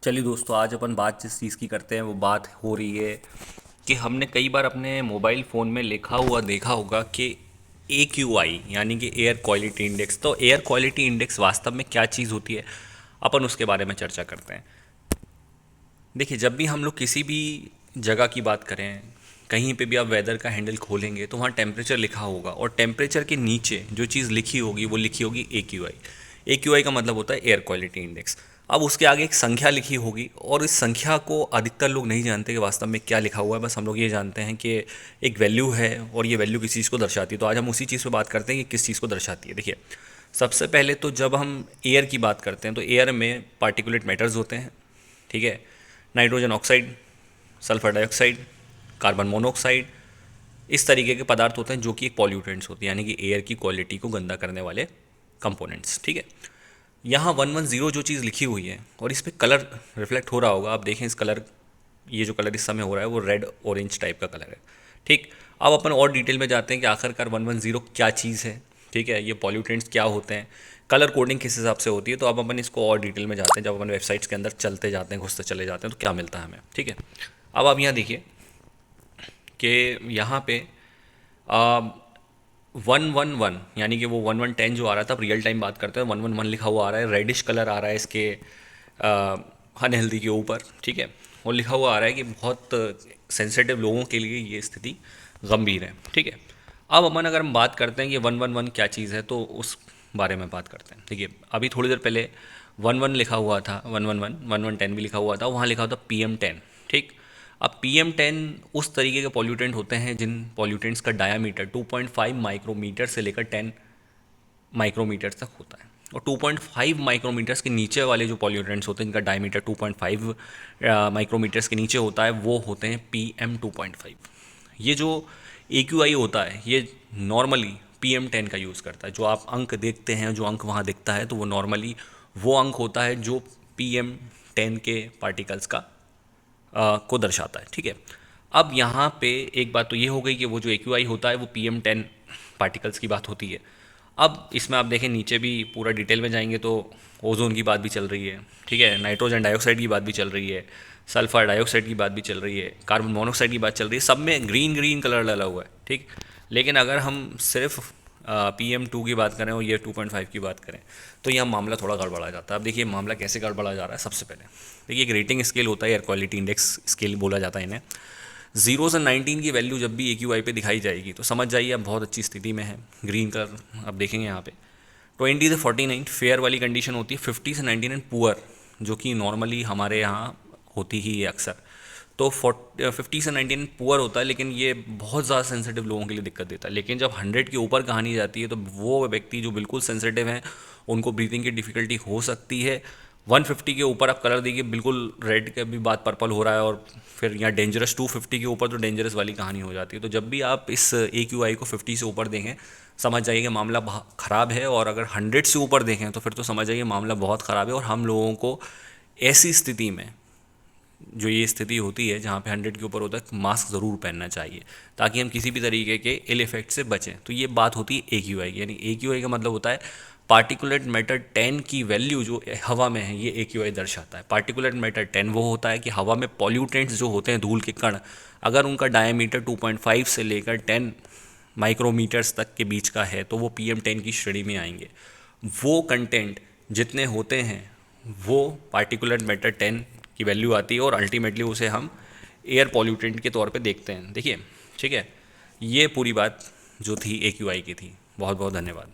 चलिए दोस्तों, आज अपन बात जिस चीज़ की करते हैं वो बात हो रही है कि हमने कई बार अपने मोबाइल फ़ोन में लिखा हुआ देखा होगा कि AQI यानी कि एयर क्वालिटी इंडेक्स। तो एयर क्वालिटी इंडेक्स वास्तव में क्या चीज़ होती है, अपन उसके बारे में चर्चा करते हैं। देखिए, जब भी हम लोग किसी भी जगह की बात करें, कहीं पे भी आप वेदर का हैंडल खोलेंगे तो वहाँ टेम्परेचर लिखा होगा, और टेम्परेचर के नीचे जो चीज़ लिखी होगी वो लिखी होगी AQI। AQI का मतलब होता है एयर क्वालिटी इंडेक्स। अब उसके आगे एक संख्या लिखी होगी, और इस संख्या को अधिकतर लोग नहीं जानते कि वास्तव में क्या लिखा हुआ है। बस हम लोग ये जानते हैं कि एक वैल्यू है और ये वैल्यू किसी चीज़ को दर्शाती है। तो आज हम उसी चीज़ पे बात करते हैं कि किस चीज़ को दर्शाती है। देखिए, सबसे पहले तो जब हम एयर की बात करते हैं तो एयर में पार्टिकुलेट मैटर्स होते हैं, ठीक है। Nitrogen oxide, sulphur dioxide, carbon monoxide, इस तरीके के पदार्थ होते हैं जो कि एक पॉल्यूटेंट्स होते हैं, यानी कि एयर की क्वालिटी को गंदा करने वाले कंपोनेंट्स, ठीक है। यहाँ 110 जो चीज़ लिखी हुई है और इस पर कलर रिफ्लेक्ट हो रहा होगा, आप देखें इस कलर, ये जो कलर इस समय हो रहा है वो रेड ऑरेंज टाइप का कलर है, ठीक। अब अपन और डिटेल में जाते हैं कि आखिरकार 110 क्या चीज़ है, ठीक है, ये पॉल्यूटेंट्स क्या होते हैं, कलर कोडिंग किस हिसाब से होती है। तो अब अपन इसको और डिटेल में जाते हैं। जब अपन वेबसाइट्स के अंदर चलते जाते हैं, घुसते चले जाते हैं, तो क्या मिलता है हमें, ठीक है। अब आप यहाँ देखिए कि यहाँ पे 111 यानी कि वो 1110 जो आ रहा था, अब रियल टाइम बात करते हैं, 111 लिखा हुआ आ रहा है, रेडिश कलर आ रहा है इसके अनहेल्दी के ऊपर, ठीक है। और लिखा हुआ आ रहा है कि बहुत सेंसिटिव लोगों के लिए ये स्थिति गंभीर है, ठीक है। अब अपन अगर हम बात करते हैं कि 111 क्या चीज़ है, तो उस बारे में बात करते हैं। देखिए, अभी थोड़ी देर पहले 11 लिखा हुआ था, 111 1110 भी लिखा हुआ था, वहाँ लिखा हुआ था PM10, ठीक। अब PM10 उस तरीके के पॉल्यूटेंट होते हैं जिन पॉल्यूटेंट्स का डायामीटर 2.5 माइक्रोमीटर से लेकर 10 माइक्रोमीटर तक होता है। और 2.5 माइक्रोमीटर्स के नीचे वाले जो पॉल्यूटेंट्स होते हैं जिनका डायमीटर 2.5 माइक्रोमीटर्स के नीचे होता है, वो होते हैं PM2.5। ये जो AQI होता है ये नॉर्मली PM10 का यूज़ करता है। जो आप अंक देखते हैं, जो अंक वहाँ दिखता है, तो वो नॉर्मली वो अंक होता है जो PM10 के पार्टिकल्स का को दर्शाता है, ठीक है। अब यहाँ पे एक बात तो ये हो गई कि वो जो AQI होता है वो PM10 पार्टिकल्स की बात होती है। अब इसमें आप देखें नीचे भी पूरा डिटेल में जाएंगे तो ओजोन की बात भी चल रही है, ठीक है, नाइट्रोजन डाइऑक्साइड की बात भी चल रही है, सल्फर डाइऑक्साइड की बात भी चल रही है, कार्बन मोनोऑक्साइड की बात चल रही है, सब में ग्रीन ग्रीन कलर डाला हुआ है, ठीक। लेकिन अगर हम सिर्फ PM2 की बात करें और ये 2.5 की बात करें तो यह मामला थोड़ा गड़बड़ा जाता है। अब देखिए मामला कैसे गड़बड़ा जा रहा है। सबसे पहले देखिए, एक रेटिंग स्केल होता है, एयर क्वालिटी इंडेक्स स्केल बोला जाता है इन्हें। 0 से 19 की वैल्यू जब भी AQI पे दिखाई जाएगी तो समझ जाइए अब बहुत अच्छी स्थिति में है। ग्रीन कलर आप देखेंगे यहाँ पे। 20 से 49 फेयर वाली कंडीशन होती है। 50 से 99 पुअर, जो कि नॉर्मली हमारे यहाँ होती ही है अक्सर। तो 50 से 99 पुअर होता है, लेकिन ये बहुत ज़्यादा सेंसिटिव लोगों के लिए दिक्कत देता है। लेकिन जब 100 के ऊपर कहानी जाती है तो वो व्यक्ति जो बिल्कुल सेंसिटिव हैं उनको ब्रीथिंग की डिफ़िकल्टी हो सकती है। 150 के ऊपर आप कलर देखिए, बिल्कुल रेड के भी बाद पर्पल हो रहा है, और फिर यहाँ डेंजरस 250 के ऊपर तो डेंजरस वाली कहानी हो जाती है। तो जब भी आप इस AQI को 50 से ऊपर देखें, समझ जाइए कि मामला ख़राब है। और अगर 100 से ऊपर देखें तो फिर तो समझ जाइए मामला बहुत ख़राब है। और हम लोगों को ऐसी स्थिति में, जो ये स्थिति होती है जहाँ पे 100 के ऊपर होता है, मास्क ज़रूर पहनना चाहिए ताकि हम किसी भी तरीके के इल इफेक्ट से बचें। तो ये बात होती है AQI की, यानी AQI का मतलब होता है पार्टिकुलेट मैटर 10 की वैल्यू जो हवा में है, ये AQI दर्शाता है। पार्टिकुलेट मैटर 10 वो होता है कि हवा में पॉल्यूटेंट्स जो होते हैं, धूल के कण, अगर उनका डायमीटर 2.5 से लेकर 10 माइक्रोमीटर्स तक के बीच का है तो वो PM10 की श्रेणी में आएंगे। वो कंटेंट जितने होते हैं वो पार्टिकुलर मैटर 10 की वैल्यू आती है, और अल्टीमेटली उसे हम एयर पॉल्यूटेंट के तौर पे देखते हैं। देखिए, ठीक है, ये पूरी बात जो थी AQI की थी। बहुत बहुत धन्यवाद।